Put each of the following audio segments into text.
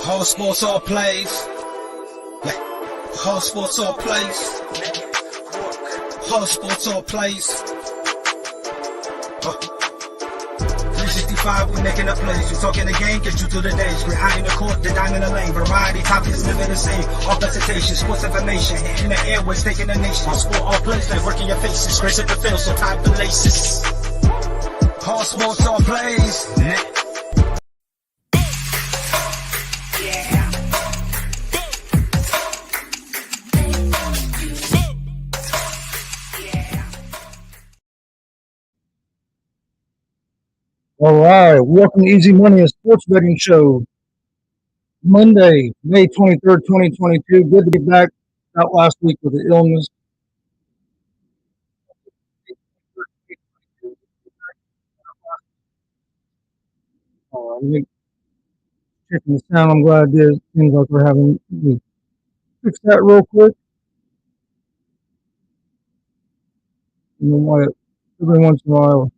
Whole sports all plays. Yeah. Whole sports all plays. Whole sports all plays. 365, we making a place. We talking the game, get you to the days. We're high in the court, the dime in the lane. Variety topics, living the same. All presentation, sports information. Hitting the airways, taking the nation. Sport all plays, like working your faces. Grace at the field, so tie the laces. All sports, all plays. All right, welcome to Easy Money, a sports betting show. Monday, May 23rd, 2022. Good to be back. Out last week with the illness. Let me check the sound. I'm glad I did. Seems like we're having to fix that real quick. You know what? Every once in a while.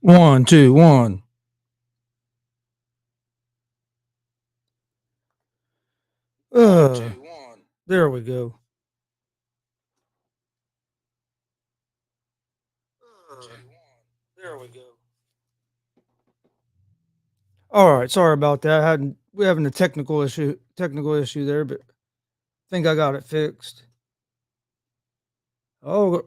One, two, one. There we go. There we go. All right, sorry about that. We're having a technical issue there, but I think I got it fixed. Oh,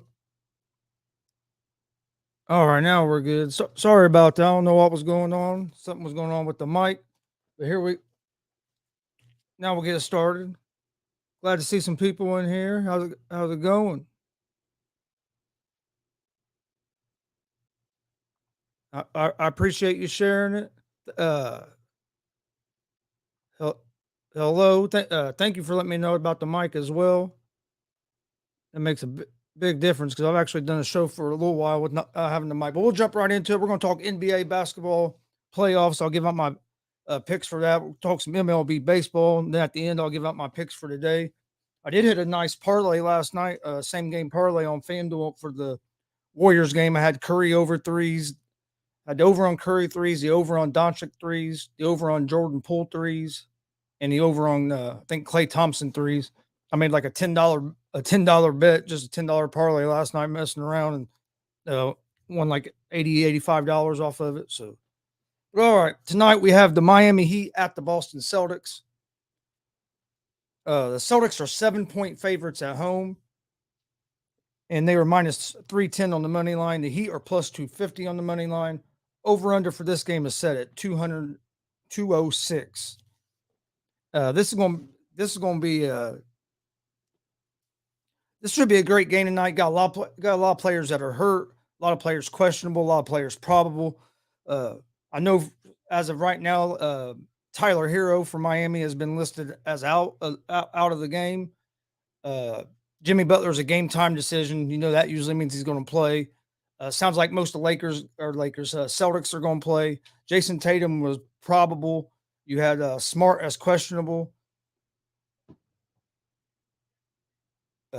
all right, now we're good. Sorry about that. I don't know what was going on. Something was going on with the mic, but now we'll get started. Glad to see some people in here. How's it going? I appreciate you sharing it. Hello. Thank you for letting me know about the mic as well. It makes a big difference because I've actually done a show for a little while with not having the mic. But we'll jump right into it. We're going to talk NBA basketball playoffs. I'll give out my picks for that. We'll talk some MLB baseball. And then at the end, I'll give out my picks for today. I did hit a nice parlay last night, same game parlay on FanDuel for the Warriors game. I had Curry over threes. I had the over on Curry threes, the over on Doncic threes, the over on Jordan Poole threes, and the over on I think Klay Thompson threes. I made like a $10 bet, just a $10 parlay last night, messing around, and won like $85 off of it. So, but all right, tonight we have the Miami Heat at the Boston Celtics. The Celtics are 7-point favorites at home, and they were minus 310 on the money line. The Heat are plus 250 on the money line. Over under for this game is set at 206. This is going to be this should be a great game tonight. Got a lot of players that are hurt, a lot of players questionable, a lot of players probable. I know as of right now, Tyler Hero from Miami has been listed as out of the game. Jimmy Butler's a game time decision. You know that usually means he's going to play. Sounds like most of Celtics are going to play. Jason Tatum was probable. You had Smart as questionable.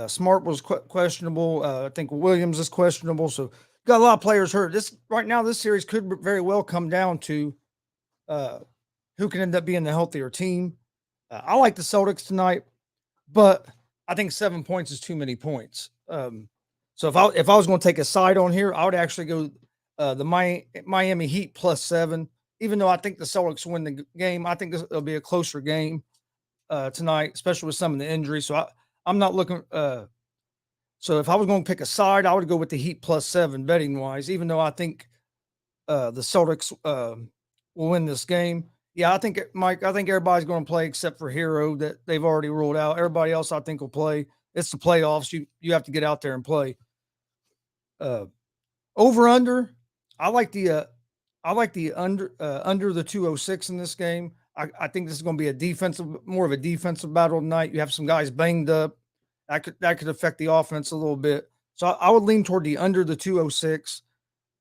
Smart was questionable. I think Williams is questionable. So got a lot of players hurt. This series could very well come down to who can end up being the healthier team. I like the Celtics tonight, but I think 7 points is too many points. So if I was going to take a side on here, I would actually go the Miami Heat +7. Even though I think the Celtics win the game, I think it'll be a closer game tonight, especially with some of the injuries. So I'm not looking. So if I was going to pick a side, I would go with the Heat +7 betting wise. Even though I think the Celtics will win this game. Yeah, I think Mike. I think everybody's going to play except for Hero that they've already ruled out. Everybody else, I think, will play. It's the playoffs. You have to get out there and play. Over under. I like the under the 206 in this game. I think this is going to be more of a defensive battle tonight. You have some guys banged up. That could affect the offense a little bit. So I would lean toward the under the 206.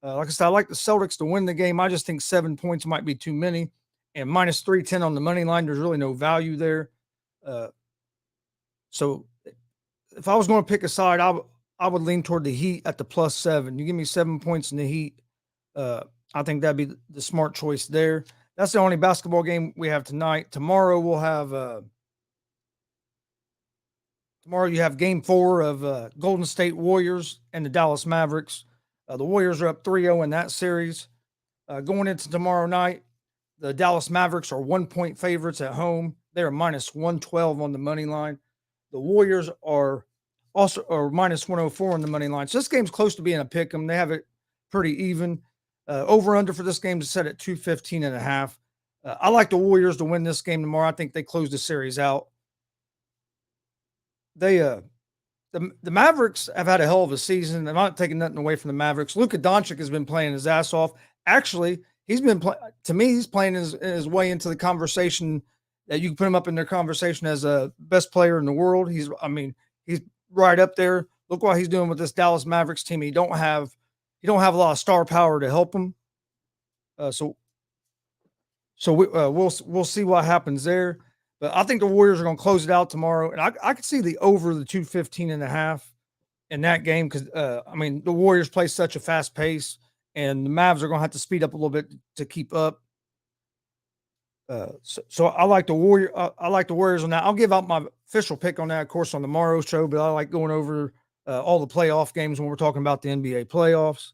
Like I said, I like the Celtics to win the game. I just think 7 points might be too many. And minus 310 on the money line, there's really no value there. So if I was going to pick a side, I would lean toward the Heat at the +7. You give me 7 points in the Heat. I think that'd be the smart choice there. That's the only basketball game we have tonight. Tomorrow we'll have you have game 4 of Golden State Warriors and the Dallas Mavericks. The Warriors are up 3-0 in that series. Going into tomorrow night, the Dallas Mavericks are 1-point favorites at home. They're minus 112 on the money line. The Warriors are minus 104 on the money line. So this game's close to being a pick 'em. They have it pretty even. Over under for this game is set at 215.5. I like the Warriors to win this game tomorrow. I think they close the series out. The Mavericks have had a hell of a season. I'm not taking nothing away from the Mavericks. Luka Doncic has been playing his ass off. Actually, he's playing his way into the conversation that you can put him up in their conversation as a best player in the world. He's right up there. Look what he's doing with this Dallas Mavericks team. He don't have a lot of star power to help him. So we'll see what happens there. But I think the Warriors are going to close it out tomorrow. And I could see the over the 215.5 in that game because, the Warriors play such a fast pace, and the Mavs are going to have to speed up a little bit to keep up. So I like the Warriors on that. I'll give out my official pick on that, of course, on tomorrow's show, but I like going over all the playoff games when we're talking about the NBA playoffs.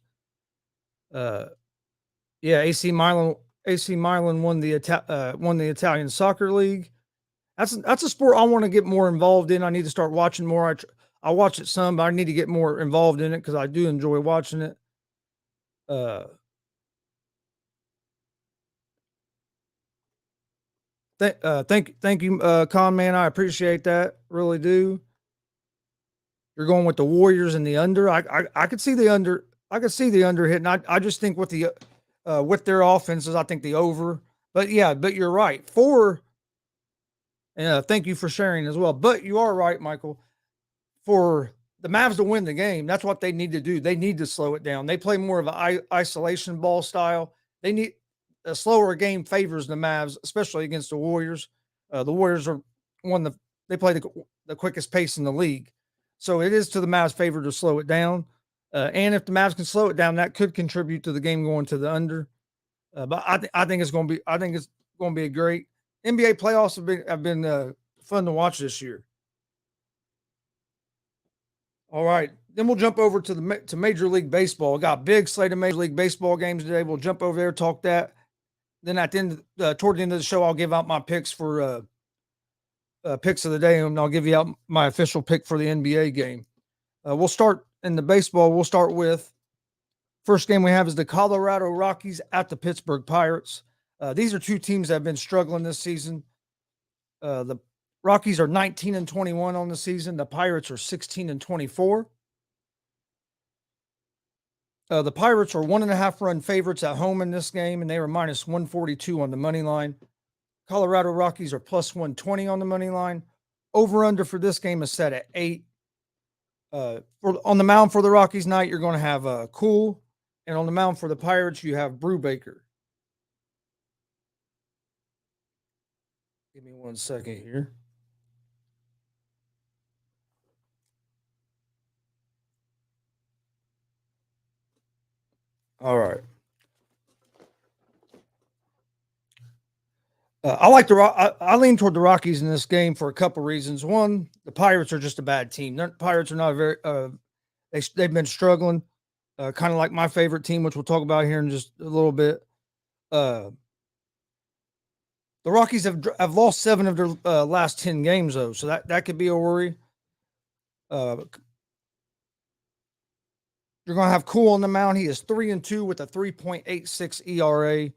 AC Milan won the Italian Soccer League. That's a sport I want to get more involved in. I need to start watching more. I watch it some, but I need to get more involved in it because I do enjoy watching it. Thank you, Con Man. I appreciate that. Really do. You're going with the Warriors and the under. I could see the under. I could see the under hitting. I just think with their offenses, I think the over. But you're right. Thank you for sharing as well. But you are right, Michael. For the Mavs to win the game, that's what they need to do. They need to slow it down. They play more of an isolation ball style. They need a slower game favors the Mavs, especially against the Warriors. The Warriors are they play the quickest pace in the league. So it is to the Mavs' favor to slow it down. And if the Mavs can slow it down, that could contribute to the game going to the under. But I think it's going to be a great NBA playoffs have been fun to watch this year. All right, then we'll jump over to Major League Baseball. Got a big slate of Major League Baseball games today. We'll jump over there, talk that. Then at the end, toward the end of the show, I'll give out my picks for picks of the day, and I'll give you out my official pick for the NBA game. We'll start in the baseball. We'll start with first game we have is the Colorado Rockies at the Pittsburgh Pirates. These are two teams that have been struggling this season. The Rockies are 19-21 on the season. The Pirates are 16-24. The Pirates are 1.5 run favorites at home in this game, and they are minus 142 on the money line. Colorado Rockies are plus 120 on the money line. Over under for this game is set at 8. On the mound for the Rockies night, you're going to have Cool, and on the mound for the Pirates, you have Brubaker. Give me 1 second here. All right. I lean toward the Rockies in this game for a couple reasons. One, the Pirates are just a bad team. The Pirates are not They've been struggling, kind of like my favorite team, which we'll talk about here in just a little bit. The Rockies have lost 7 of their last 10 games, though, so that could be a worry. You're going to have Cool on the mound. He is 3-2 with a 3.86 ERA.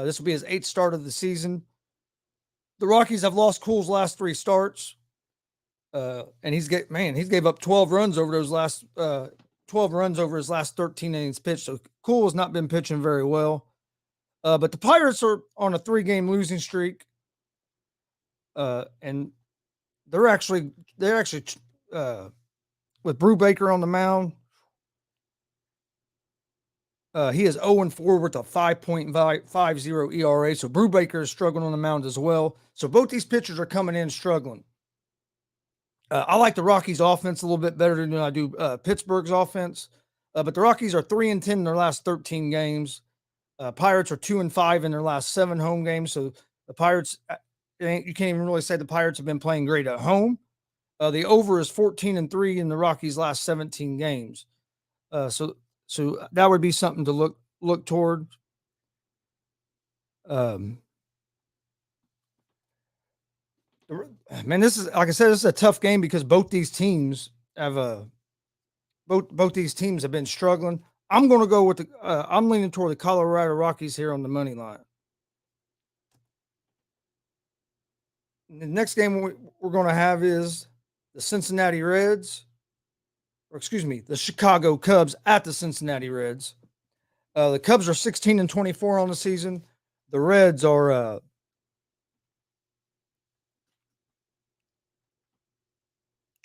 This will be his 8th start of the season. The Rockies have lost Cool's last 3 starts, and he gave up 12 runs over those last 12 runs over his last 13 innings pitched. So Cool has not been pitching very well. But the Pirates are on a 3-game losing streak, and they're actually with Brubaker on the mound. He is 0-4 with a 5.50 ERA. So Brubaker is struggling on the mound as well. So both these pitchers are coming in struggling. I like the Rockies' offense a little bit better than I do Pittsburgh's offense. But the Rockies are 3-10 in their last 13 games. Pirates are 2-5 in their last 7 home games. So the Pirates, you can't even really say the Pirates have been playing great at home. The over is 14-3 in the Rockies' last 17 games. So that would be something to look toward. Man, this is, like I said, this is a tough game because both these teams have both these teams have been struggling. I'm going to go with I'm leaning toward the Colorado Rockies here on the money line. The next game we're going to have is the Cincinnati Reds, the Chicago Cubs at the Cincinnati Reds. The Cubs are 16-24 on the season. The Reds are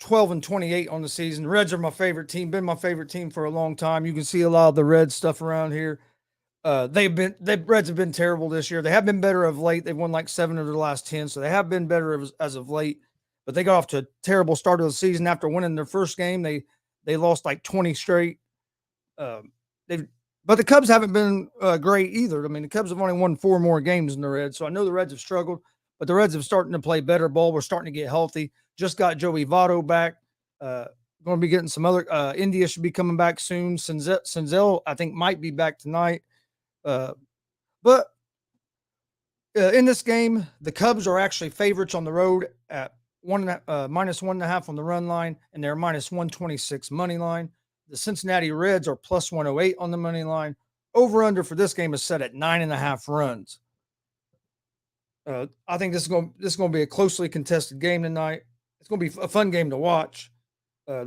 12-28 on the season. Reds are my favorite team. Been my favorite team for a long time. You can see a lot of the Reds stuff around here. The Reds have been terrible this year. They have been better of late. They've won like 7 of their last 10, so they have been better as of late. But they got off to a terrible start of the season after winning their first game. They lost like 20 straight. But the Cubs haven't been great either. I mean, the Cubs have only won 4 more games than the Reds, so I know the Reds have struggled. But the Reds have starting to play better ball. We're starting to get healthy. Just got Joey Votto back. Going to be getting some other. India should be coming back soon. Senzel, I think, might be back tonight. But in this game, the Cubs are actually favorites on the road at -1.5 on the run line, and they're -126 money line. The Cincinnati Reds are +108 on the money line. Over under for this game is set at 9.5 runs. I think this is going to be a closely contested game tonight. It's going to be a fun game to watch. I'll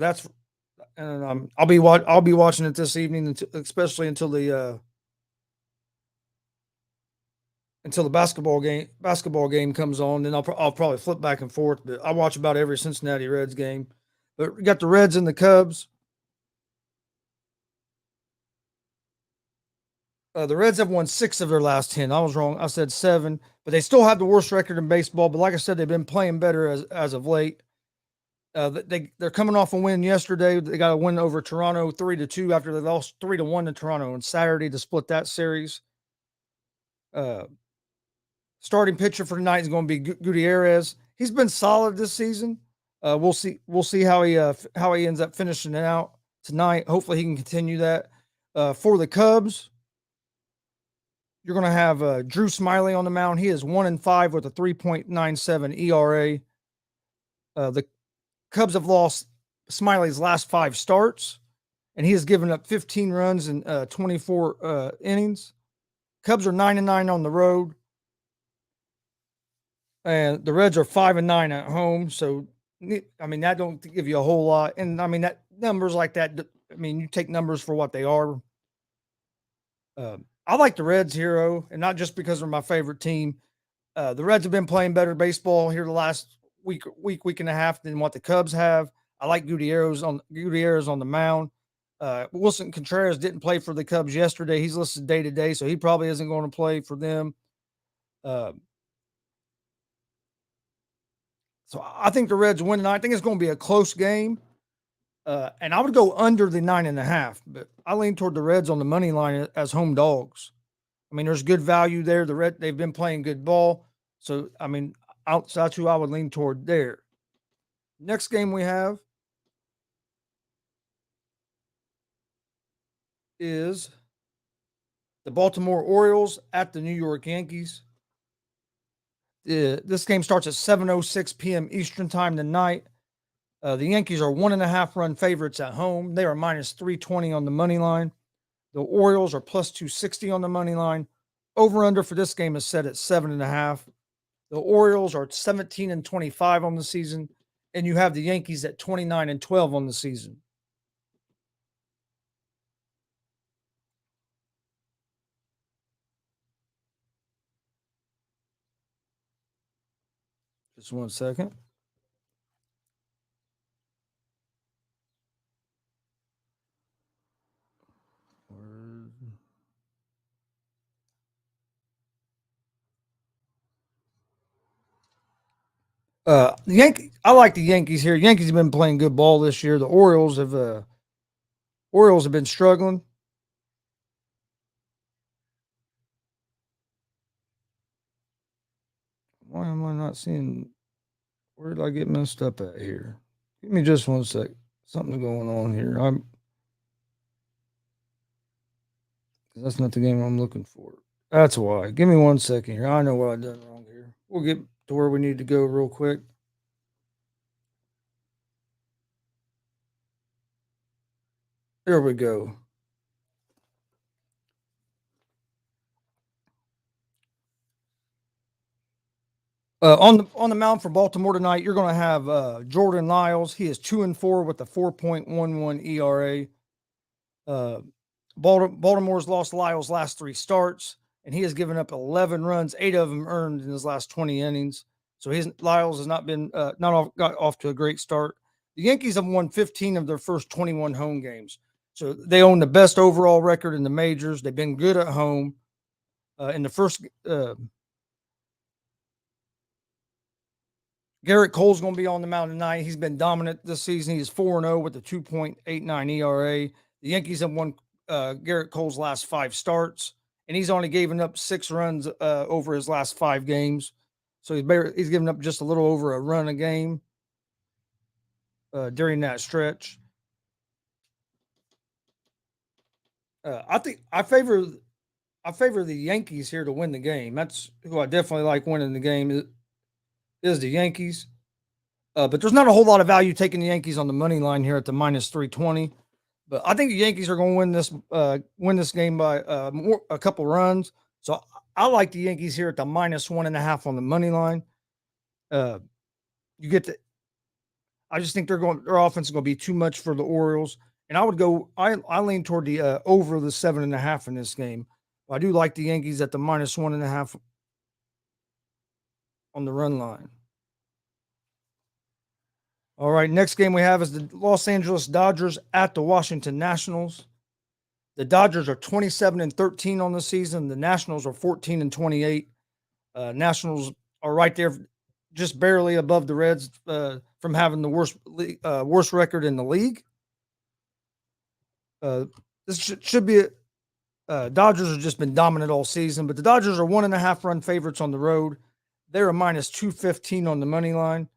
be watching it this evening, especially until the basketball game comes on. Then I'll probably flip back and forth. But I watch about every Cincinnati Reds game. But we got the Reds and the Cubs. The Reds have won 6 of their last 10. I was wrong. I said 7, but they still have the worst record in baseball. But like I said, they've been playing better as of late. They're coming off a win yesterday. They got a win over Toronto 3-2 after they lost 3-1 to Toronto on Saturday to split that series. Starting pitcher for tonight is going to be Gutierrez. He's been solid this season. We'll see how he ends up finishing it out tonight. Hopefully he can continue that. For the Cubs, you're going to have Drew Smiley on the mound. He is 1-5 with a 3.97 ERA. The Cubs have lost Smiley's last 5 starts, and he has given up 15 runs in 24 innings. Cubs are 9-9 on the road, and the Reds are 5-9 at home. So, I mean, that don't give you a whole lot. And I mean, that numbers like that. I mean, you take numbers for what they are. I like the Reds here, and not just because they're my favorite team. The Reds have been playing better baseball here the last week and a half than what the Cubs have. I like Gutierrez on the mound. Wilson Contreras didn't play for the Cubs yesterday. He's listed day to day, so he probably isn't going to play for them. So I think the Reds win tonight. I think it's going to be a close game. And I would go under the 9.5, but I lean toward the Reds on the money line as home dogs. I mean, there's good value there. They've been playing good ball. So, I mean, that's who I would lean toward there. Next game we have is the Baltimore Orioles at the New York Yankees. This game starts at 7:06 p.m. Eastern time tonight. The Yankees are 1.5 run favorites at home. They are minus 320 on the money line. The Orioles are plus 260 on the money line. Over under for this game is set at 7.5. The Orioles are 17-25 on the season, and you have the Yankees at 29-12 on the season. Just 1 second. I like the Yankees here. Yankees have been playing good ball this year. The Orioles have been struggling. Why am I not seeing? Where did I get messed up at here? Give me just 1 sec. Something going on here. That's not the game I'm looking for. That's why. Give me 1 second here. I know what I've done wrong here. We'll get to where we need to go real quick. There we go. On the mound for Baltimore tonight, you're going to have Jordan Lyles. He is 2-4 with a 4.11 ERA. Baltimore's lost Lyles' last 3 starts, and he has given up 11 runs, 8 of them earned in his last 20 innings. So Lyles has not got off to a great start. The Yankees have won 15 of their first 21 home games. So they own the best overall record in the majors. They've been good at home. In the first Garrett Cole's going to be on the mound tonight. He's been dominant this season. He's 4-0 with a 2.89 ERA. The Yankees have won Garrett Cole's last 5 starts, and he's only given up 6 runs over his last 5 games. So he's given up just a little over a run a game during that stretch. I favor the Yankees here to win the game. That's who I definitely like winning the game is the Yankees. But there's not a whole lot of value taking the Yankees on the money line here at the minus 320. But I think the Yankees are going to win this game by a couple runs. So I like the Yankees here at the minus 1.5 on the money line. I just think their offense is going to be too much for the Orioles, and I lean toward the over the 7.5 in this game. But I do like the Yankees at the minus 1.5 on the run line. All right, next game we have is the Los Angeles Dodgers at the Washington Nationals. The Dodgers are 27-13 on the season. The Nationals are 14-28. Nationals are right there, just barely above the Reds from having the worst record in the league. This should be Dodgers have just been dominant all season, but the Dodgers are 1.5 run favorites on the road. They're a minus 215 on the money line.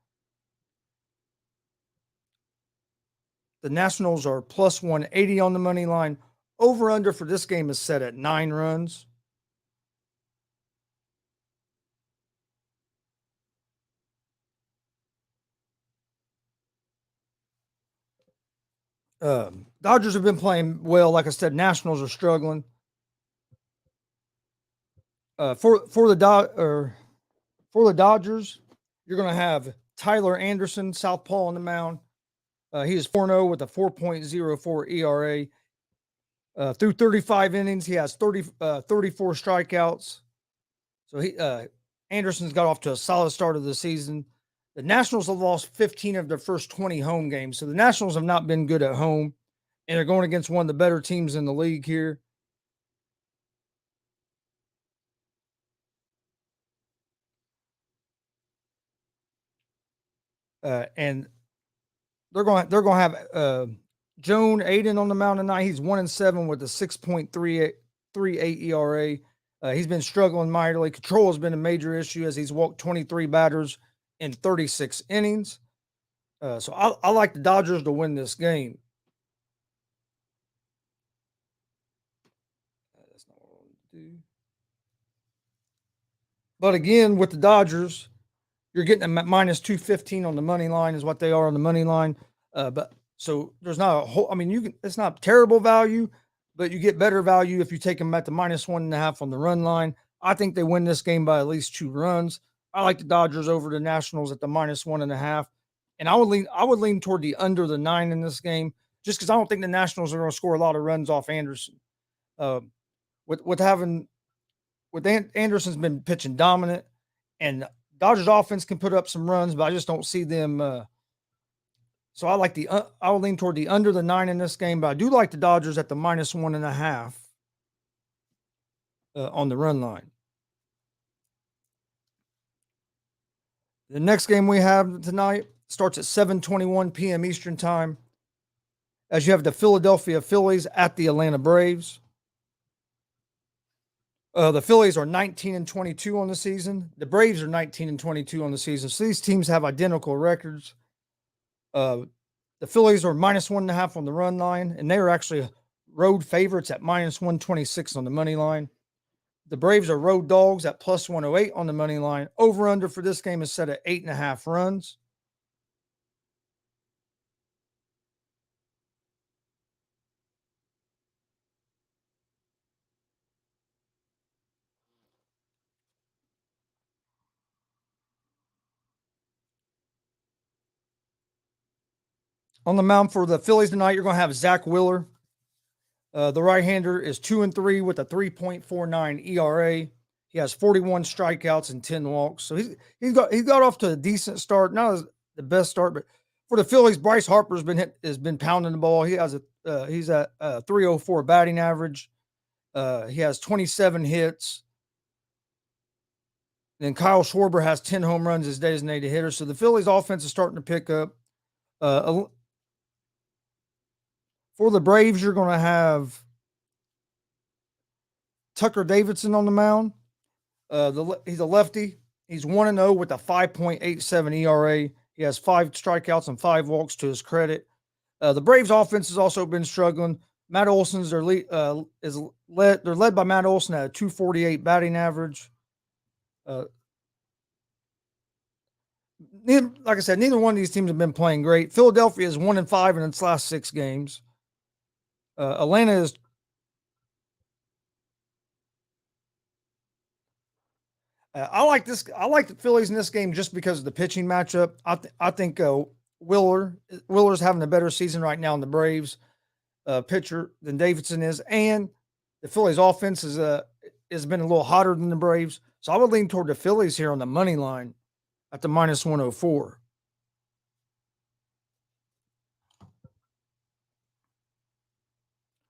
The Nationals are plus 180 on the money line. Over under for this game is set at 9 runs. Dodgers have been playing well. Like I said, Nationals are struggling. For the Dodgers, you're going to have Tyler Anderson, southpaw on the mound. He is 4-0 with a 4.04 ERA. Through 35 innings, he has 34 strikeouts. So Anderson's got off to a solid start of the season. The Nationals have lost 15 of their first 20 home games. So the Nationals have not been good at home, and they're going against one of the better teams in the league here. And they're going to have Joan Aiden on the mound tonight. He's 1-7 with a 6.38 ERA. He's been struggling mightily. Control has been a major issue as he's walked 23 batters in 36 innings. So I like the Dodgers to win this game. That's not what I want to do. But again, with the Dodgers, you're getting them at minus 215 on the money line is what they are on the money line. But so there's not a whole, I mean, it's not terrible value, but you get better value if you take them at the minus 1.5 on the run line. I think they win this game by at least 2 runs. I like the Dodgers over the Nationals at the minus 1.5. And I would lean toward the under the 9 in this game, just because I don't think the Nationals are going to score a lot of runs off Anderson. Anderson's been pitching dominant, and Dodgers offense can put up some runs, but I just don't see them. So I like I will lean toward the under the 9 in this game, but I do like the Dodgers at the minus 1.5 on the run line. The next game we have tonight starts at 7:21 p.m. Eastern time, as you have the Philadelphia Phillies at the Atlanta Braves. The Phillies are 19-22 on the season. The Braves are 19-22 on the season. So these teams have identical records. The Phillies are minus 1.5 on the run line, and they are actually road favorites at minus 126 on the money line. The Braves are road dogs at plus 108 on the money line. Over under for this game is set at 8.5 runs. On the mound for the Phillies tonight, you're going to have Zach Wheeler. The right-hander is 2-3 with a 3.49 ERA. He has 41 strikeouts and 10 walks. So he's got off to a decent start. Not as the best start, but for the Phillies, Bryce Harper's been pounding the ball. He's at 304 batting average. He has 27 hits. Then Kyle Schwarber has 10 home runs as designated hitter. So the Phillies offense is starting to pick up. For the Braves, you're going to have Tucker Davidson on the mound. He's a lefty. He's 1-0 with a 5.87 ERA. He has 5 strikeouts and 5 walks to his credit. The Braves offense has also been struggling. Matt Olson's they're led by Matt Olson at a 248 batting average. Like I said, neither one of these teams have been playing great. Philadelphia is 1-5 in its last 6 games. Atlanta is. I like this. I like the Phillies in this game just because of the pitching matchup. I think Wheeler's having a better season right now in the Braves pitcher than Davidson is, and the Phillies offense has been a little hotter than the Braves. So I would lean toward the Phillies here on the money line at the minus 104.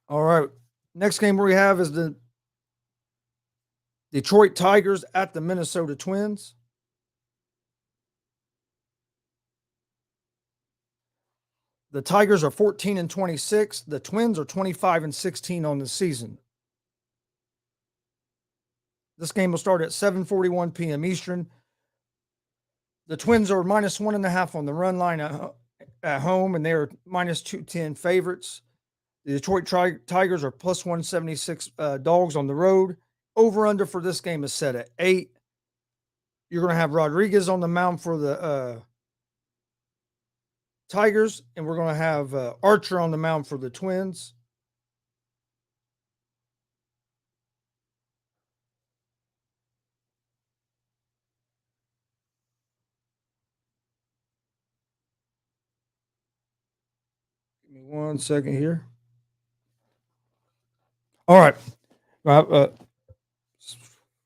All right. Next game we have is the Detroit Tigers at the Minnesota Twins. The Tigers are 14-26. The Twins are 25-16 on the season. This game will start at 7:41 p.m. Eastern. The Twins are minus 1.5 on the run line at home, and they are minus 210 favorites. The Detroit Tigers are plus 176 dogs on the road. Over under for this game is set at 8. You're going to have Rodriguez on the mound for the Tigers, and we're going to have Archer on the mound for the Twins. Give me 1 second here. All right.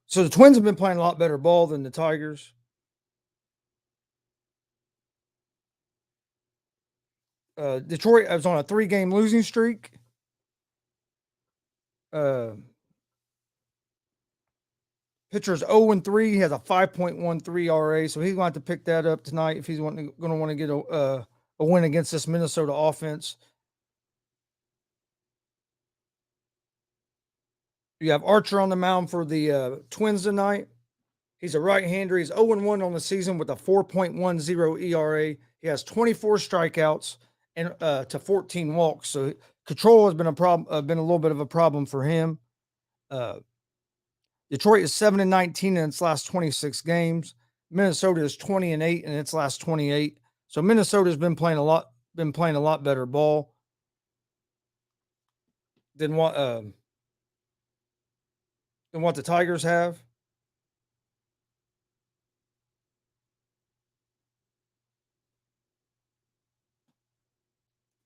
So the Twins have been playing a lot better ball than the Tigers. Detroit was on a 3-game losing streak. Pitcher's 0-3. He has a 5.13 RA, so he's going to have to pick that up tonight if he's going to want to get a win against this Minnesota offense. You have Archer on the mound for the Twins tonight. He's a right-hander. He's 0-1 on the season with a 4.10 ERA. He has 24 strikeouts and to 14 walks. So control has been a problem, been a little bit of a problem for him. Detroit is 7-19 in its last 26 games. Minnesota is 20-8 in its last 28. So Minnesota's been playing a lot better ball than what the Tigers have.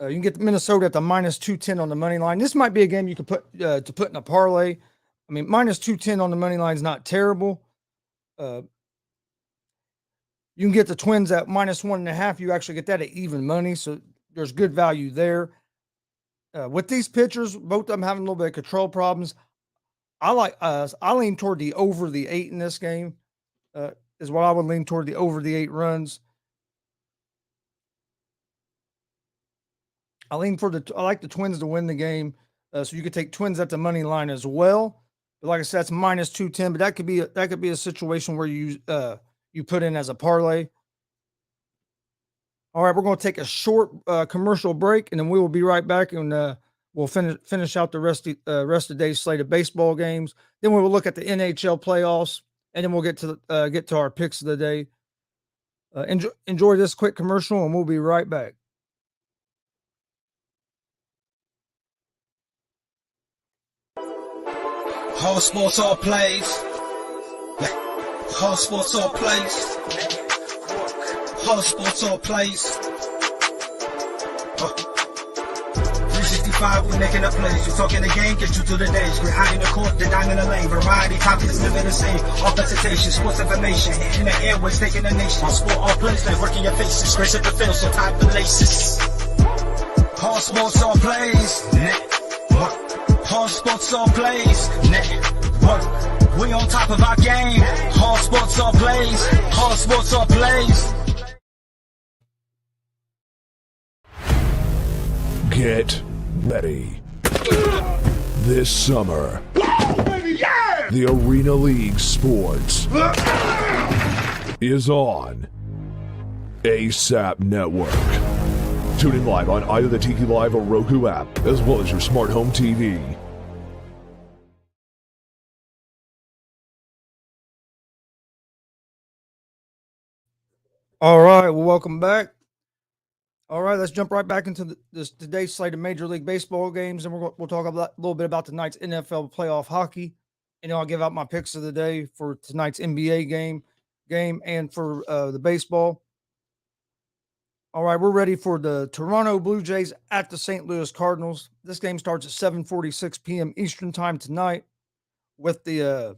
You can get Minnesota at the minus 210 on the money line. This might be a game you could put in a parlay. I mean, minus 210 on the money line is not terrible. You can get the Twins at minus 1.5. You actually get that at even money, so there's good value there. With these pitchers, both of them having a little bit of control problems, I lean toward the over the 8 in this game. Is what I would lean toward, the over the 8 runs. I like the Twins to win the game, so you could take Twins at the money line as well. But like I said, it's minus 210. But that could be a situation where you put in as a parlay. All right, we're going to take a short commercial break, and then we will be right back, and we'll finish out the rest of the day's slate of baseball games. Then we will look at the NHL playoffs, and then we'll get to our picks of the day. Enjoy this quick commercial, and we'll be right back. All sports, all plays. All sports, all plays. All sports, all plays. 365, we making a plays. You talking the game, get you to the days. We're high in the court, the diamond in the lane. Variety, topics, living the same. All presentation, sports information. Hitting the airways, taking the nation. All sport, all plays, like working your faces. Grace at the field, so tie the laces. All sports, all plays. All sports, all plays. Network. We on top of our game. All sports, all plays. All sports, all plays. Get ready. This summer, the Arena League Sports is on ASAP Network. Tune in live on either the Tiki Live or Roku app, as well as your smart home TV. All right, well, welcome back. All right, let's jump right back into today's slate of Major League Baseball games, and we'll talk a little bit about tonight's NFL playoff hockey, and I'll give out my picks of the day for tonight's NBA game and for the baseball. All right, we're ready for the Toronto Blue Jays at the St. Louis Cardinals. This game starts at 7:46 p.m. Eastern time tonight, with the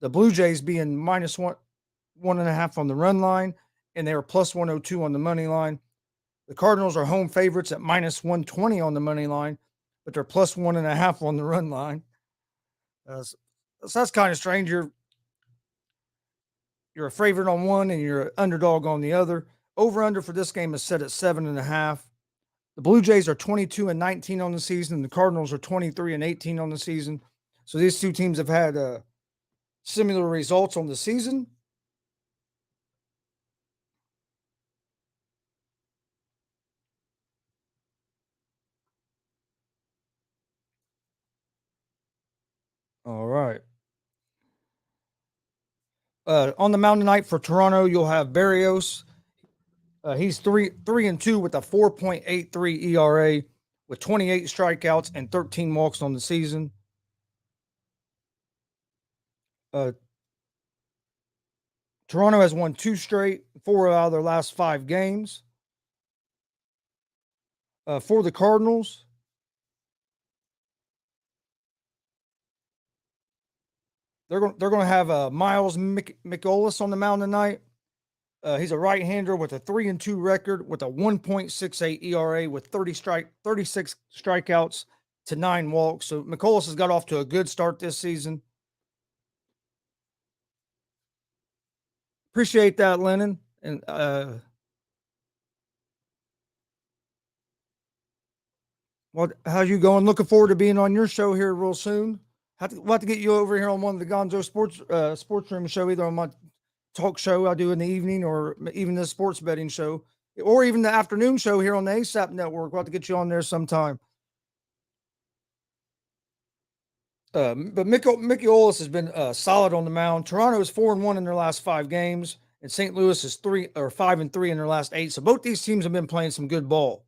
Blue Jays being minus 1.5 on the run line, and they are plus 102 on the money line. The Cardinals are home favorites at minus 120 on the money line, but they're plus 1.5 on the run line. So that's kind of strange. You're a favorite on one and you're an underdog on the other. Over-under for this game is set at 7.5. The Blue Jays are 22-19 on the season. The Cardinals are 23-18 on the season. So these two teams have had similar results on the season. All right. On the mound tonight for Toronto, you'll have Barrios. He's 3-2 with a 4.83 ERA, with 28 strikeouts and 13 walks on the season. Toronto has won 2 straight, 4 out of their last 5 games. For the Cardinals, they're going to have Miles Mikolas on the mound tonight. He's a right-hander with a 3-2 record, with a 1.68 ERA, with 36 strikeouts to 9 walks. So Mikolas has got off to a good start this season. Appreciate that, Lennon. And how's you going? Looking forward to being on your show here real soon. We'll have to get you over here on one of the Gonzo sports room show, either on my talk show I do in the evening, or even the sports betting show, or even the afternoon show here on the ASAP Network. We'll have to get you on there sometime. But Mickey Olis has been solid on the mound. Toronto is 4-1 in their last 5 games, and St. Louis is 5-3 in their last 8. So both these teams have been playing some good ball.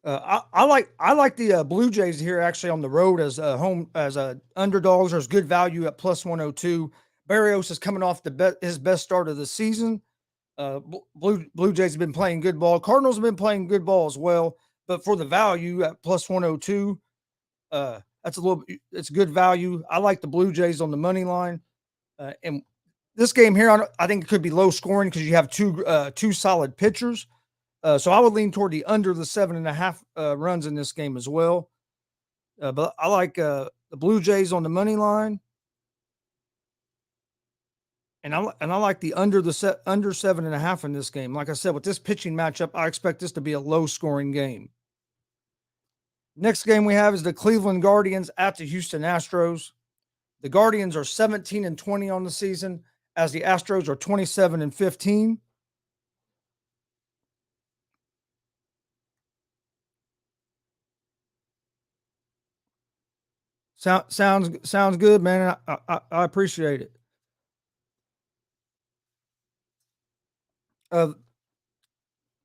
I like the Blue Jays here actually on the road as home as underdogs. There's good value at plus 102. Barrios is coming off his best start of the season. Blue Jays have been playing good ball. Cardinals have been playing good ball as well. But for the value at plus 102, it's good value. I like the Blue Jays on the money line. And this game here, I think it could be low scoring because you have two solid pitchers. So I would lean toward the under the 7.5 runs in this game as well. But I like the Blue Jays on the money line, and I like the under 7.5 in this game. Like I said, with this pitching matchup, I expect this to be a low scoring game. Next game we have is the Cleveland Guardians at the Houston Astros. The Guardians are 17-20 on the season, as the Astros are 27-15. Sounds good, man. I appreciate it.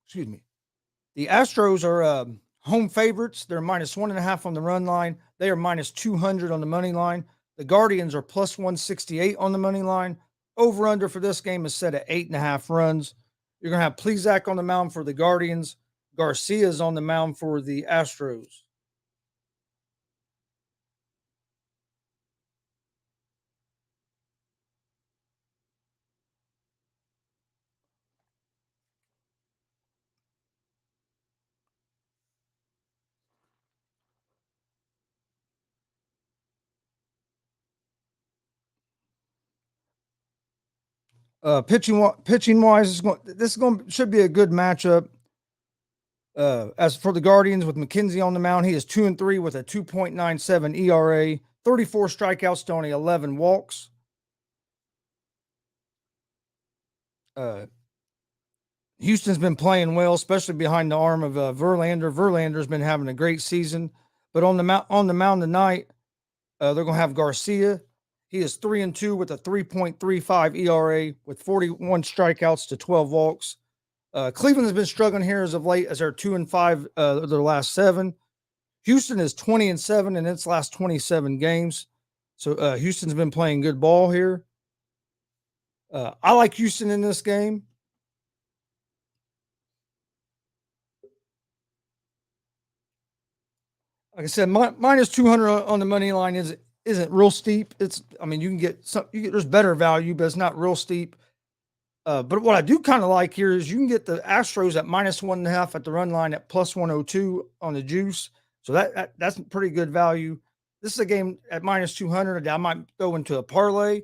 Excuse me. The Astros are home favorites. They're minus 1.5 on the run line. They are minus 200 on the money line. The Guardians are plus 168 on the money line. Over under for this game is set at 8.5 runs. You're gonna have Plesac on the mound for the Guardians. Garcia's on the mound for the Astros. Pitching wise, should be a good matchup. As for the Guardians, with McKenzie on the mound, he is 2-3 with a 2.97 ERA, 34 strikeouts to only 11 walks. Houston's been playing well, especially behind the arm of Verlander. Verlander's been having a great season, but on the mound tonight, they're going to have Garcia. He is 3-2 with a 3.35 ERA with 41 strikeouts to 12 walks. Cleveland has been struggling here as of late, as they're 2-5 their last 7. Houston is 20-7 in its last 27 games. So Houston's been playing good ball here. I like Houston in this game. Like I said, minus 200 on the money line isn't real steep. You can get there's better value, but it's not real steep. But what I do kind of like here is you can get the Astros at minus 1.5 at the run line at plus 102 on the juice. So that's pretty good value. This is a game at minus 200. I might go into a parlay,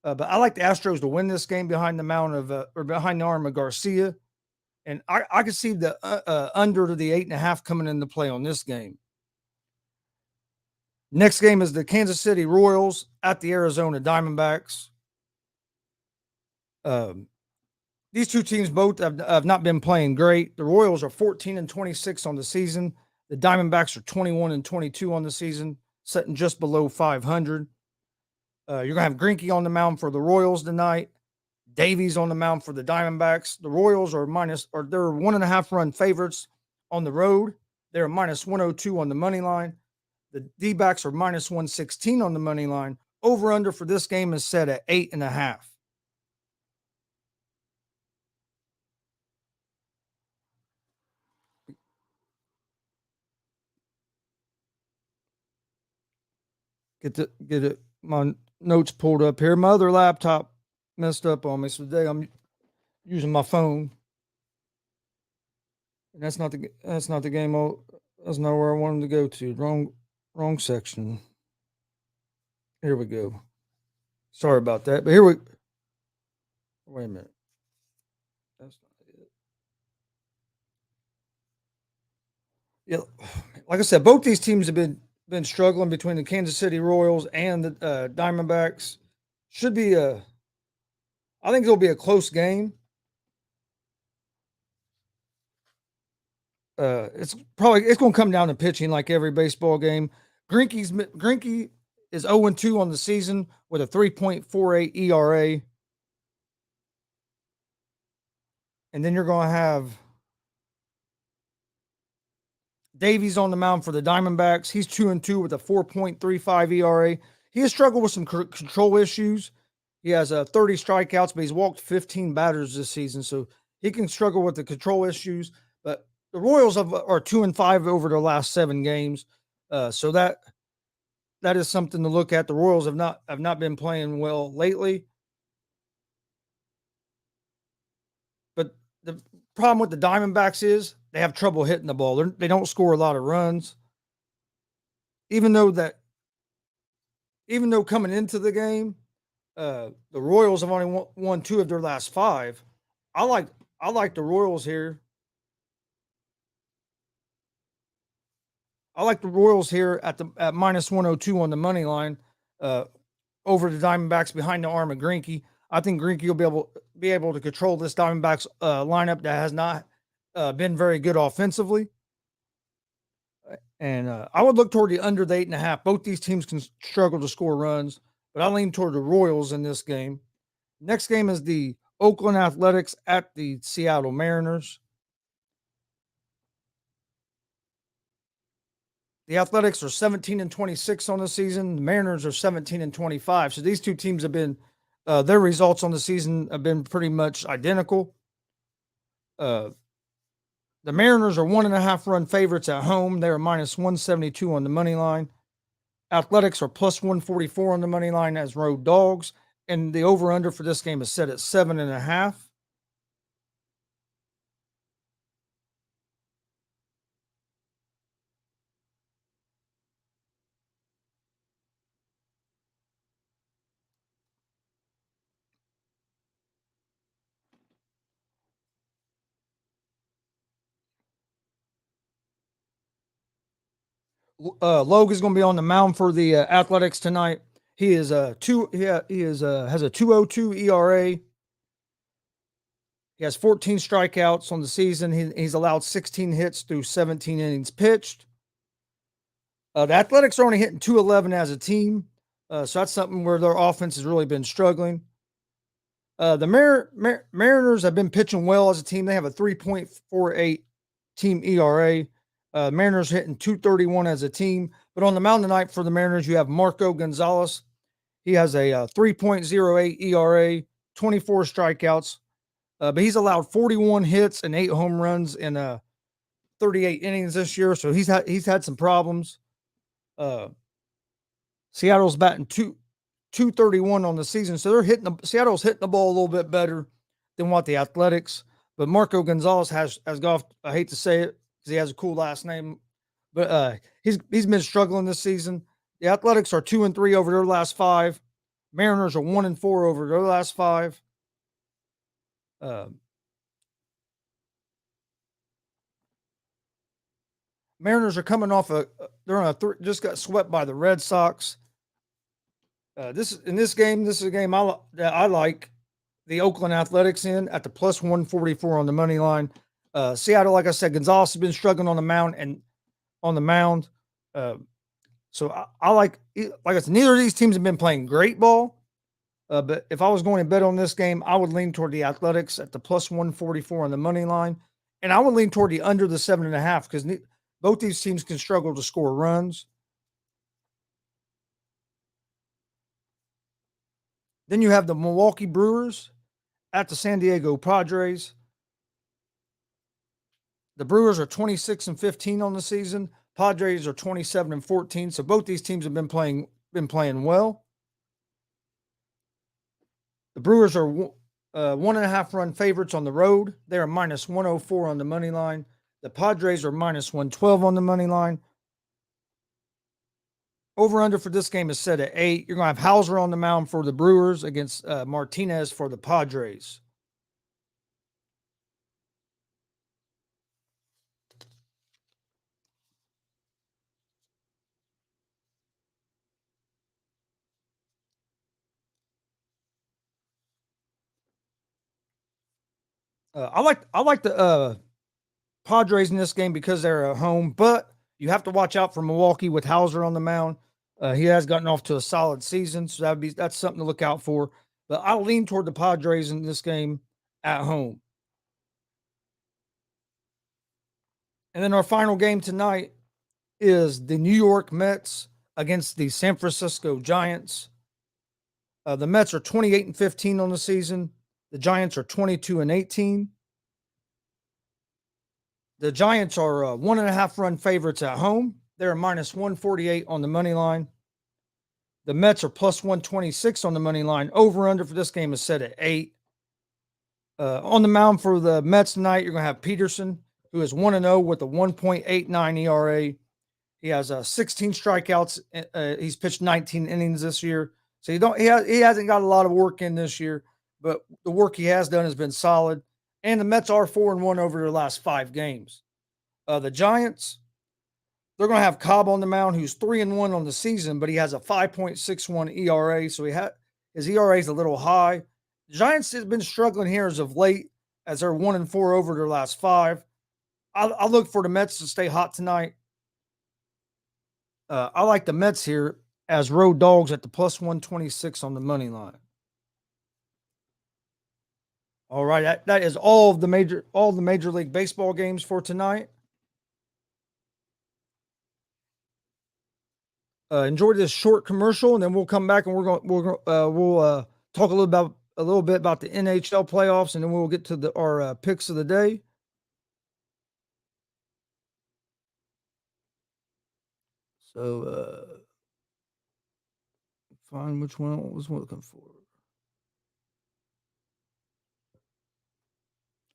but I like the Astros to win this game behind the arm of Garcia, and I could see the under to the 8.5 coming into play on this game. Next game is the Kansas City Royals at the Arizona Diamondbacks. These two teams both have not been playing great. The Royals are 14-26 on the season. The Diamondbacks are 21-22 on the season, sitting just below 500. You're going to have Greinke on the mound for the Royals tonight. Davies on the mound for the Diamondbacks. The Royals are they're 1.5 run favorites on the road. They're minus 102 on the money line. The D-backs are minus 116 on the money line. Over under for this game is set at 8.5. Get my notes pulled up here. My other laptop messed up on me, so today I'm using my phone. And that's not the game. That's not where I wanted to go to. Wrong section. Here we go. Sorry about that, but wait a minute. That's not it. Yeah, like I said, both these teams have been struggling between the Kansas City Royals and the Diamondbacks. Should be a I think it'll be a close game. It's going to come down to pitching like every baseball game. Greinke is 0-2 on the season with a 3.48 ERA. And then you're going to have Davies on the mound for the Diamondbacks. He's 2-2 with a 4.35 ERA. He has struggled with some control issues. He has 30 strikeouts, but he's walked 15 batters this season, so he can struggle with the control issues. But the Royals are 2-5 over their last 7 games, so that is something to look at. The Royals have not been playing well lately, but the problem with the Diamondbacks is they have trouble hitting the ball. They don't score a lot of runs, even though coming into the game, the Royals have only won 2 of their last 5. I like the Royals here. I like the Royals here at minus 102 on the money line over the Diamondbacks behind the arm of Greinke. I think Greinke will be able to control this Diamondbacks lineup that has not been very good offensively. And I would look toward the under the 8.5. Both these teams can struggle to score runs, but I lean toward the Royals in this game. Next game is the Oakland Athletics at the Seattle Mariners. The Athletics are 17-26 on the season. The Mariners are 17-25. So these two teams have been their results on the season have been pretty much identical. The Mariners are 1.5 run favorites at home. They are minus 172 on the money line. Athletics are plus 144 on the money line as road dogs. And the over-under for this game is set at 7.5. Logan's going to be on the mound for the Athletics tonight. He is has a 2.02 ERA. He has 14 strikeouts on the season. He's allowed 16 hits through 17 innings pitched. The Athletics are only hitting 211 as a team, so that's something where their offense has really been struggling. The Mariners have been pitching well as a team. They have a 3.48 team ERA. Mariners hitting 231 as a team. But on the mound tonight for the Mariners, you have Marco Gonzalez. He has a 3.08 ERA, 24 strikeouts. But he's allowed 41 hits and 8 home runs in 38 innings this year. So he's had some problems. Seattle's batting 231 on the season. So Seattle's hitting the ball a little bit better than what the Athletics. But Marco Gonzalez has golf. I hate to say it, because he has a cool last name, but he's been struggling this season. The Athletics are 2-3 over their last 5. Mariners are 1-4 over their last 5. Mariners are coming off just got swept by the Red Sox. This is a game that I like the Oakland Athletics in at the plus 144 on the money line. Seattle, like I said, Gonzalez has been struggling on the mound. So I like I said, neither of these teams have been playing great ball. But if I was going to bet on this game, I would lean toward the Athletics at the plus 144 on the money line. And I would lean toward the under the 7.5 because both these teams can struggle to score runs. Then you have the Milwaukee Brewers at the San Diego Padres. The Brewers are 26-15 on the season. Padres are 27-14. So both these teams have been playing well. The Brewers are 1.5 run favorites on the road. They are minus 104 on the money line. The Padres are minus 112 on the money line. Over-under for this game is set at 8. You're going to have Hauser on the mound for the Brewers against Martinez for the Padres. I like the Padres in this game because they're at home, but you have to watch out for Milwaukee with Hauser on the mound. He has gotten off to a solid season, so that's something to look out for. But I'll lean toward the Padres in this game at home. And then our final game tonight is the New York Mets against the San Francisco Giants. The Mets are 28-15 on the season. The Giants are 22-18. The Giants are 1.5 run favorites at home. They're minus 148 on the money line. The Mets are plus 126 on the money line. Over under for this game is set at 8. On the mound for the Mets tonight, you're going to have Peterson, who is 1-0 with a 1.89 ERA. He has 16 strikeouts. He's pitched 19 innings this year. So he hasn't got a lot of work in this year, but the work he has done has been solid. And the Mets are 4-1 over their last 5 games. The Giants, they're going to have Cobb on the mound, who's 3-1 on the season, but he has a 5.61 ERA. So his ERA is a little high. The Giants have been struggling here as of late, as they're 1-4 over their last 5. I'll look for the Mets to stay hot tonight. I like the Mets here as road dogs at the plus 126 on the money line. All right, that is all the Major League Baseball games for tonight. Enjoy this short commercial, and then we'll come back and we'll talk a little bit about the NHL playoffs, and then we'll get to our picks of the day. So, find which one I was looking for.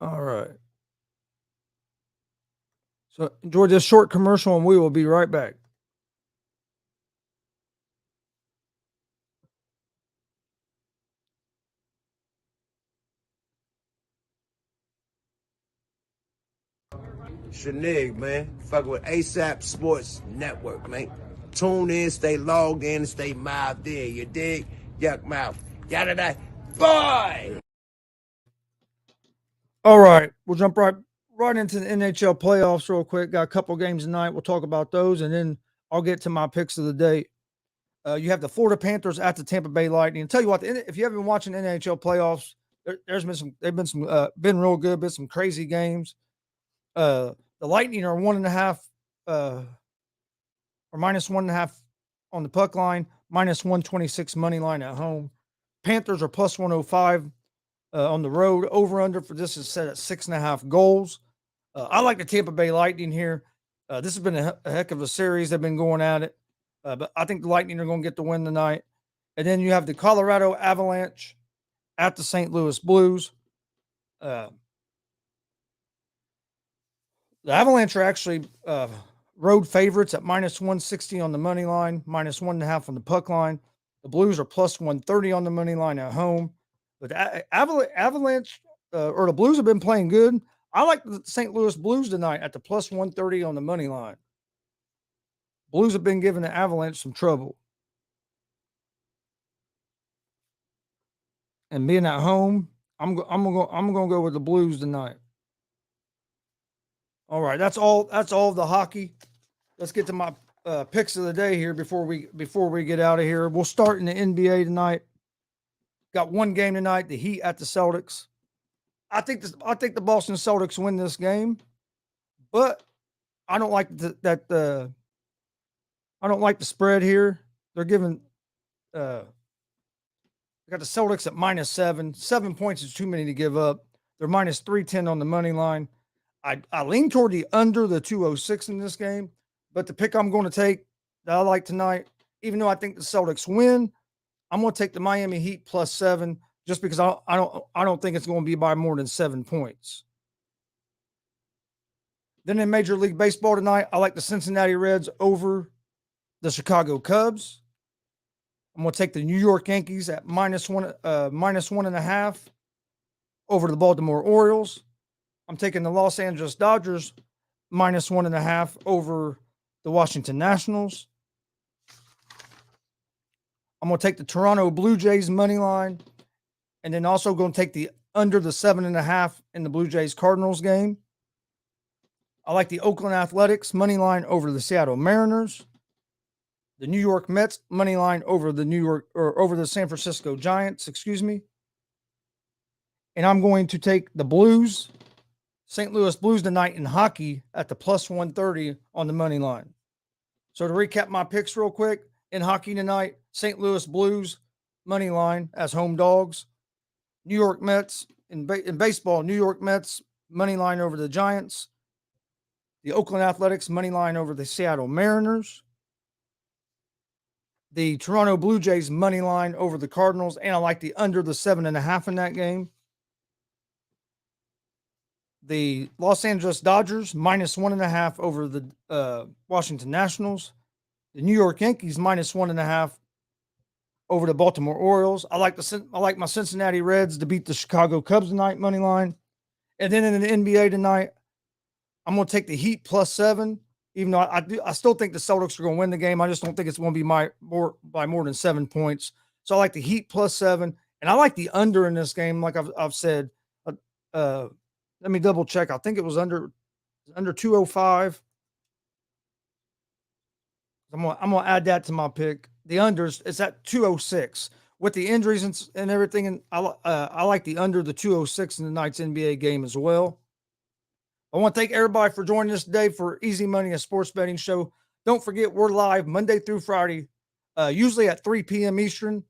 All right. So enjoy this short commercial, and we will be right back. Shanig, man. Fuck with ASAP Sports Network, man. Tune in, stay logged in, and stay mouthed in. You dig? Yuck mouth. Yada da. Boy! All right. We'll jump right into the NHL playoffs real quick. Got a couple games tonight. We'll talk about those, and then I'll get to my picks of the day. You have the Florida Panthers at the Tampa Bay Lightning. And tell you what, if you haven't been watching NHL playoffs, they've been real good, been some crazy games. The Lightning are 1.5 or minus 1.5 on the puck line, minus 126 money line at home. Panthers are plus 105 on the road. Over under for this is set at 6.5 goals. I like the Tampa Bay Lightning here. This has been a heck of a series. They've been going at it. But I think the Lightning are going to get the win tonight. And then you have the Colorado Avalanche at the St. Louis Blues. The Avalanche are actually road favorites at minus 160 on the money line, minus 1.5 on the puck line. The Blues are plus 130 on the money line at home. But Avalanche or the Blues have been playing good. I like the St. Louis Blues tonight at the plus 130 on the money line. Blues have been giving the Avalanche some trouble. And being at home, I'm gonna go with the Blues tonight. All right, that's all of the hockey. Let's get to my picks of the day here before we get out of here. We'll start in the NBA tonight. Got one game tonight, the Heat at the Celtics. I think the Boston Celtics win this game, but I don't like I don't like the spread here. They're giving they got the Celtics at minus 7. 7 points is too many to give up. They're minus 310 on the money line. I lean toward the under the 206 in this game, but the pick I'm going to take that I like tonight, even though I think the Celtics win, I'm going to take the Miami Heat plus 7 just because I don't think it's going to be by more than 7 points. Then in Major League Baseball tonight, I like the Cincinnati Reds over the Chicago Cubs. I'm going to take the New York Yankees at minus 1.5 over the Baltimore Orioles. I'm taking the Los Angeles Dodgers minus 1.5 over the Washington Nationals. I'm going to take the Toronto Blue Jays money line, and then also going to take the under the 7.5 in the Blue Jays Cardinals game. I like the Oakland Athletics money line over the Seattle Mariners. The New York Mets money line over the San Francisco Giants, And I'm going to take the Blues, St. Louis Blues tonight in hockey at the plus 130 on the money line. So to recap my picks real quick, in hockey tonight, St. Louis Blues money line as home dogs. New York Mets, in baseball, New York Mets money line over the Giants. The Oakland Athletics money line over the Seattle Mariners. The Toronto Blue Jays money line over the Cardinals, and I like the under the 7.5 in that game. The Los Angeles Dodgers minus 1.5 over the Washington Nationals. The New York Yankees minus 1.5 over the Baltimore Orioles. I like my Cincinnati Reds to beat the Chicago Cubs tonight money line. And then in the NBA tonight, I'm going to take the Heat plus 7. Even though I still think the Celtics are going to win the game. I just don't think it's going to be by more than 7 points. So I like the Heat plus 7, and I like the under in this game. Like I've said, let me double check. I think it was under 205. I'm gonna add that to my pick. The unders it's at 206 with the injuries and everything. And I like the under the 206 in tonight's NBA game as well. I want to thank everybody for joining us today for Easy Money, a sports betting show. Don't forget, we're live Monday through Friday, usually at 3 p.m. Eastern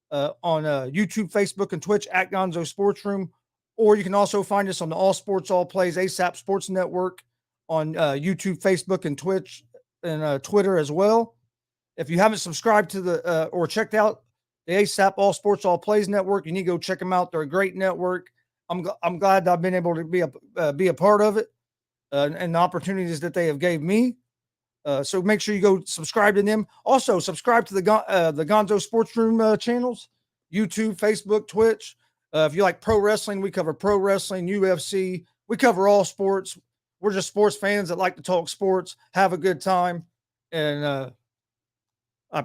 on YouTube, Facebook, and Twitch at Gonzo Sports Room. Or you can also find us on the All Sports, All Plays ASAP Sports Network on YouTube, Facebook, and Twitch and Twitter as well. If you haven't subscribed to or checked out the ASAP All Sports, All Plays Network, you need to go check them out. They're a great network. I'm glad that I've been able to be a part of it and the opportunities that they have gave me. So make sure you go subscribe to them. Also, subscribe to the Gonzo Sports Room channels, YouTube, Facebook, Twitch. If you like pro wrestling, we cover pro wrestling, UFC. We cover all sports. We're just sports fans that like to talk sports, have a good time. And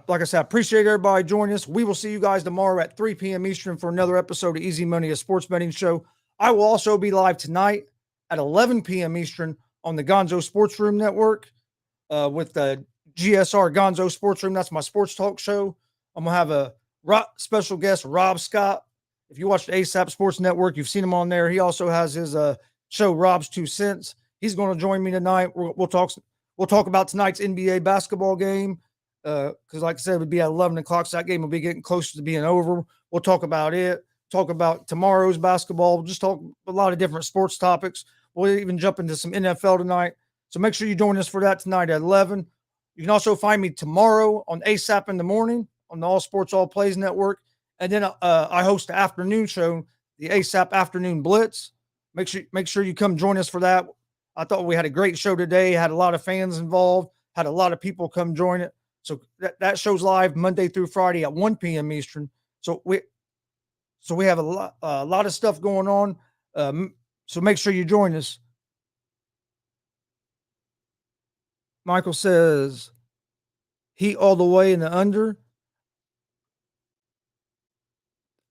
like I said, I appreciate everybody joining us. We will see you guys tomorrow at 3 p.m. Eastern for another episode of Easy Money, a sports betting show. I will also be live tonight at 11 p.m. Eastern on the Gonzo Sports Room Network with the GSR Gonzo Sports Room. That's my sports talk show. I'm going to have a special guest, Rob Scott. If you watch the ASAP Sports Network, you've seen him on there. He also has his show, Rob's 2 Cents. He's going to join me tonight. We'll talk about tonight's NBA basketball game. Because like I said, it would be at 11 o'clock, so that game will be getting closer to being over. We'll talk about it, talk about tomorrow's basketball, just talk a lot of different sports topics. We'll even jump into some NFL tonight. So make sure you join us for that tonight at 11. You can also find me tomorrow on ASAP in the morning on the All Sports, All Plays Network. And then I host the afternoon show, the ASAP Afternoon Blitz. Make sure you come join us for that. I thought we had a great show today, had a lot of fans involved, had a lot of people come join it. So that show's live Monday through Friday at 1 p.m. Eastern. So we have a lot of stuff going on. So make sure you join us. Michael says, Heat all the way in the under.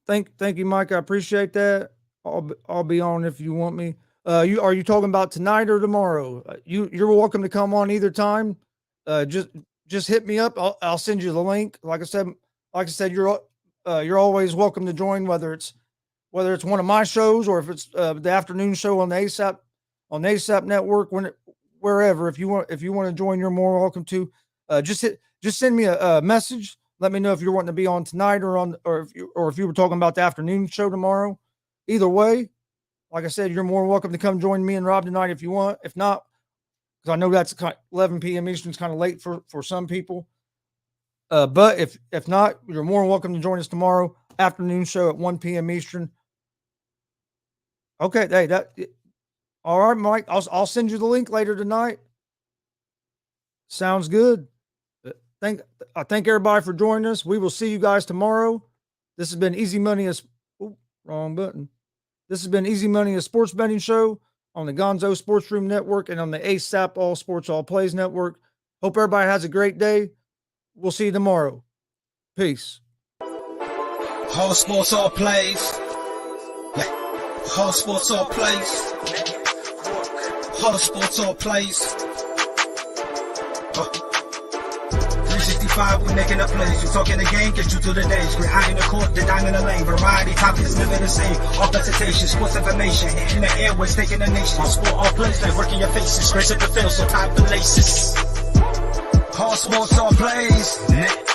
Thank you, Mike. I appreciate that. I'll be on if you want me. Are you talking about tonight or tomorrow? You're welcome to come on either time. Just hit me up. I'll send you the link. Like I said, you're always welcome to join, whether it's one of my shows or if it's the afternoon show on the ASAP network, wherever. If you want to join, you're more welcome to. Just send me a message. Let me know if you're wanting to be on tonight or if you were talking about the afternoon show tomorrow. Either way, like I said, you're more welcome to come join me and Rob tonight if you want. If not, because I know that's 11 p.m. Eastern is kind of late for some people. But if not, you're more welcome to join us tomorrow afternoon show at 1 p.m. Eastern. Okay, hey, all right, Mike. I'll send you the link later tonight. Sounds good. I thank everybody for joining us. We will see you guys tomorrow. This has been Easy Money. Wrong button. This has been Easy Money, a sports betting show on the Gonzo Sports Room Network and on the ASAP All Sports, All Plays Network. Hope everybody has a great day. We'll see you tomorrow. Peace. All sports, all plays. Yeah. All sports, all plays. All sports, all plays. 365, we making a plays. You talking the game, get you through the days. We're high in the court, the dime in the lane. Variety, topics, living the same. All presentation, sports information. Hitting the airways, taking the nation. All sport, all plays, like working your faces. Grace at the field, so tie the laces. All sports, all plays.